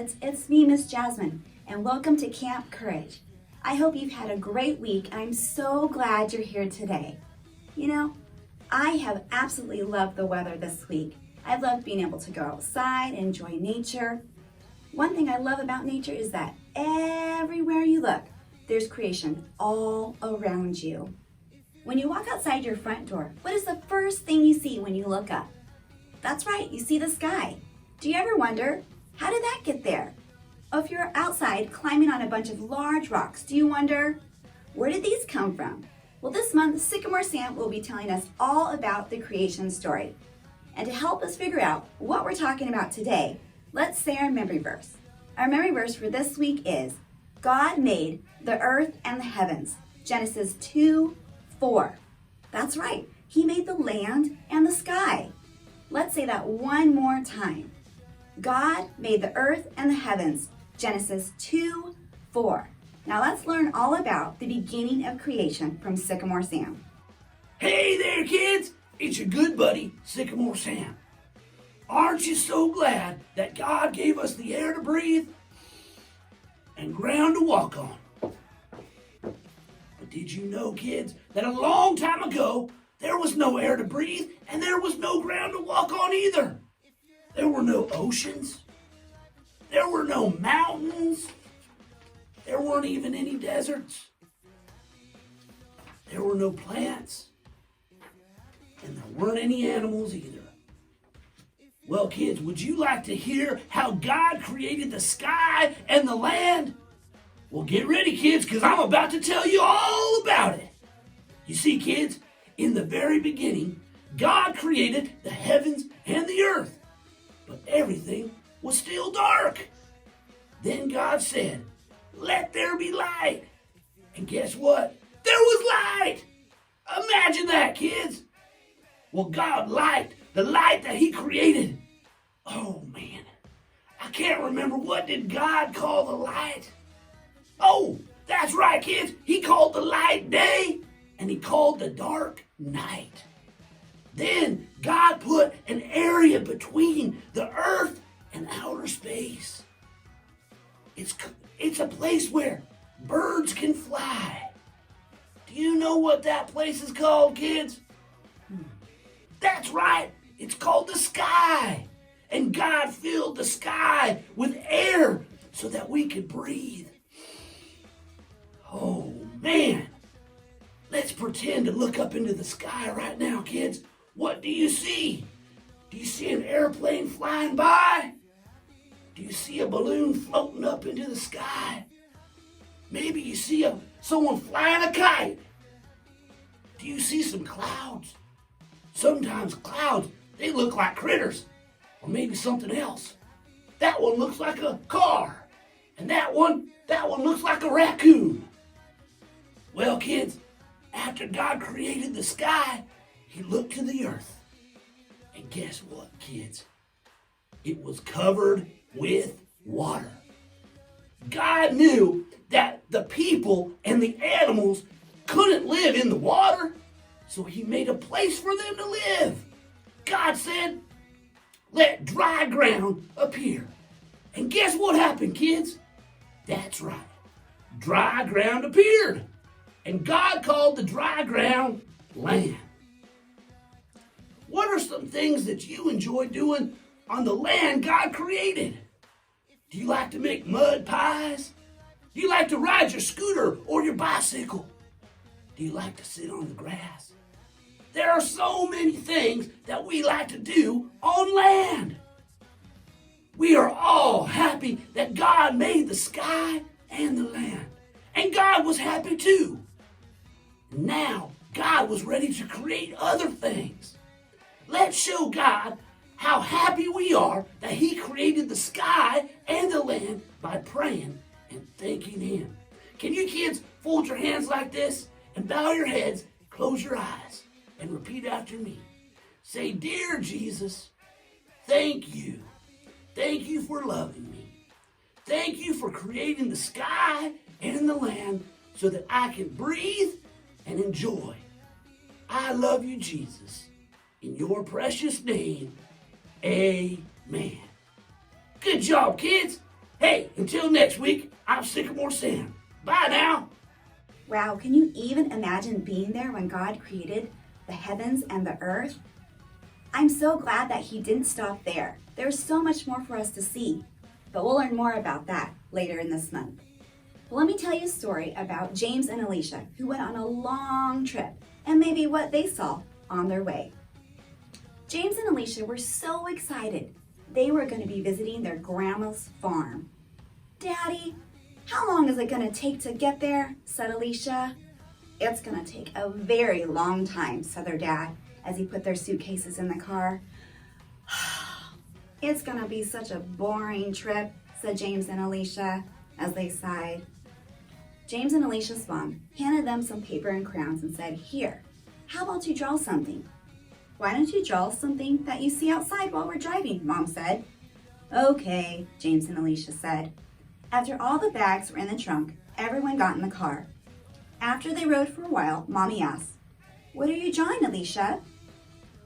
kids. It's me, Miss Jasmine, and welcome to Camp Courage. I hope you've had a great week, and I'm so glad you're here today. You know, I have absolutely loved the weather this week. I've loved being able to go outside and enjoy nature. One thing I love about nature is that everywhere you look, there's creation all around you. When you walk outside your front door, what is the first thing you see when you look up? That's right, you see the sky. Do you ever wonder, how did that get there? Or if you're outside climbing on a bunch of large rocks, do you wonder, where did these come from? Well, this month, Sycamore Sam will be telling us all about the creation story. And to help us figure out what we're talking about today, let's say our memory verse. Our memory verse for this week is, God made the earth and the heavens, Genesis 2:4. That's right, He made the land and the sky. Let's say that one more time. God made the earth and the heavens, Genesis 2:4. Now let's learn all about the beginning of creation from Sycamore Sam. Hey there, kids! It's your good buddy, Sycamore Sam. Aren't you so glad that God gave us the air to breathe and ground to walk on? But did you know, kids, that a long time ago, there was no air to breathe and there was no ground to walk on either? There were no oceans. There were no mountains. There weren't even any deserts. There were no plants. And there weren't any animals either. Well, kids, would you like to hear how God created the sky and the land? Well, get ready, kids, because I'm about to tell you all about it. You see, kids, in the very beginning, God created the heavens and the earth, but everything was still dark. Then God said, "Let there be light." And guess what? There was light. Imagine that, kids. Well, God liked the light that He created. Oh, man. I can't remember, what did God call the light? Oh, that's right, kids. He called the light day, and He called the dark night. Then God put an area between the earth and outer space. It's a place where birds can fly. Do you know what that place is called, kids? That's right, it's called the sky. And God filled the sky with air so that we could breathe. Oh, man. Let's pretend to look up into the sky right now, kids. What do you see? Do you see an airplane flying by? Do you see a balloon floating up into the sky? Maybe you see someone flying a kite. Do you see some clouds? Sometimes clouds, they look like critters, or maybe something else. That one looks like a car, and that one looks like a raccoon. Well, kids, after God created the sky, He looked to the earth. And guess what, kids? It was covered with water. God knew that the people and the animals couldn't live in the water, so He made a place for them to live. God said, "Let dry ground appear." And guess what happened, kids? That's right. Dry ground appeared. And God called the dry ground land. What are some things that you enjoy doing on the land God created? Do you like to make mud pies? Do you like to ride your scooter or your bicycle? Do you like to sit on the grass? There are so many things that we like to do on land. We are all happy that God made the sky and the land. And God was happy too. Now, God was ready to create other things. Let's show God how happy we are that He created the sky and the land by praying and thanking Him. Can you kids fold your hands like this and bow your heads, close your eyes, and repeat after me? Say, "Dear Jesus, thank you. Thank you for loving me. Thank you for creating the sky and the land so that I can breathe and enjoy. I love you, Jesus. In your precious name, amen." Good job, kids. Hey, until next week, I'm Sycamore Sam. Bye now. Wow, can you even imagine being there when God created the heavens and the earth? I'm so glad that He didn't stop there. There's so much more for us to see, but we'll learn more about that later in this month. But let me tell you a story about James and Alicia, who went on a long trip, and maybe what they saw on their way. James and Alicia were so excited. They were going to be visiting their grandma's farm. "Daddy, how long is it going to take to get there?" said Alicia. "It's going to take a very long time," said their dad as he put their suitcases in the car. "It's going to be such a boring trip," said James and Alicia as they sighed. James and Alicia's mom handed them some paper and crayons and said, "Here, how about you draw something?" "Why don't you draw something that you see outside while we're driving?" Mom said. "Okay," James and Alicia said. After all the bags were in the trunk, everyone got in the car. After they rode for a while, Mommy asked, "What are you drawing, Alicia?"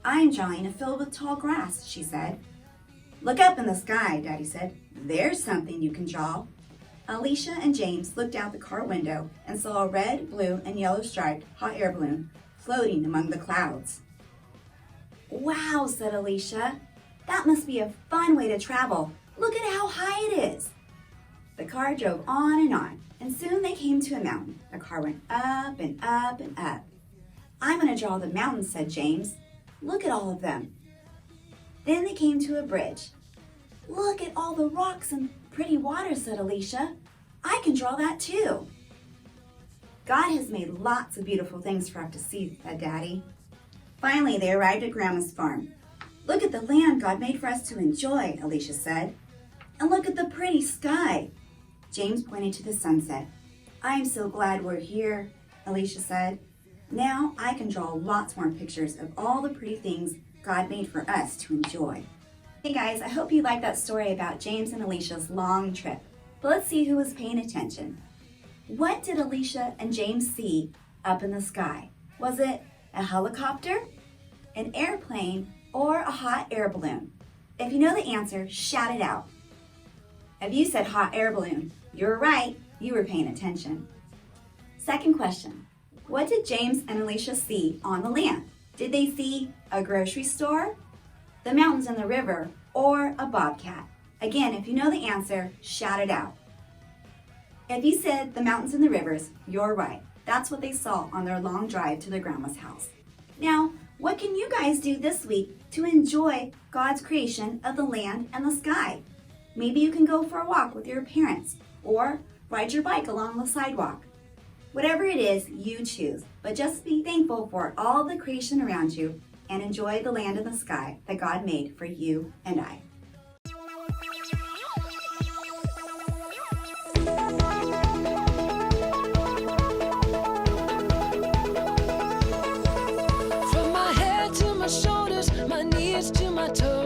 "I'm drawing a field with tall grass," she said. "Look up in the sky," Daddy said. "There's something you can draw." Alicia and James looked out the car window and saw a red, blue, and yellow striped hot air balloon floating among the clouds. "Wow," said Alicia. "That must be a fun way to travel. Look at how high it is." The car drove on, and soon they came to a mountain. The car went up and up and up. "I'm going to draw the mountains," said James. "Look at all of them." Then they came to a bridge. "Look at all the rocks and pretty water," said Alicia. "I can draw that too." "God has made lots of beautiful things for us to see," said Daddy. Finally, they arrived at Grandma's farm. "Look at the land God made for us to enjoy," Alicia said. "And look at the pretty sky." James pointed to the sunset. "I'm so glad we're here," Alicia said. "Now I can draw lots more pictures of all the pretty things God made for us to enjoy." Hey guys, I hope you liked that story about James and Alicia's long trip. But let's see who was paying attention. What did Alicia and James see up in the sky? Was it a helicopter, an airplane, or a hot air balloon? If you know the answer, shout it out. If you said hot air balloon, you're right, you were paying attention. Second question, what did James and Alicia see on the land? Did they see a grocery store, the mountains and the river, or a bobcat? Again, if you know the answer, shout it out. If you said the mountains and the rivers, you're right. That's what they saw on their long drive to their grandma's house. Now, what can you guys do this week to enjoy God's creation of the land and the sky? Maybe you can go for a walk with your parents or ride your bike along the sidewalk. Whatever it is, you choose, but just be thankful for all the creation around you and enjoy the land and the sky that God made for you and I. From my head to my shoulders, my knees to my toes.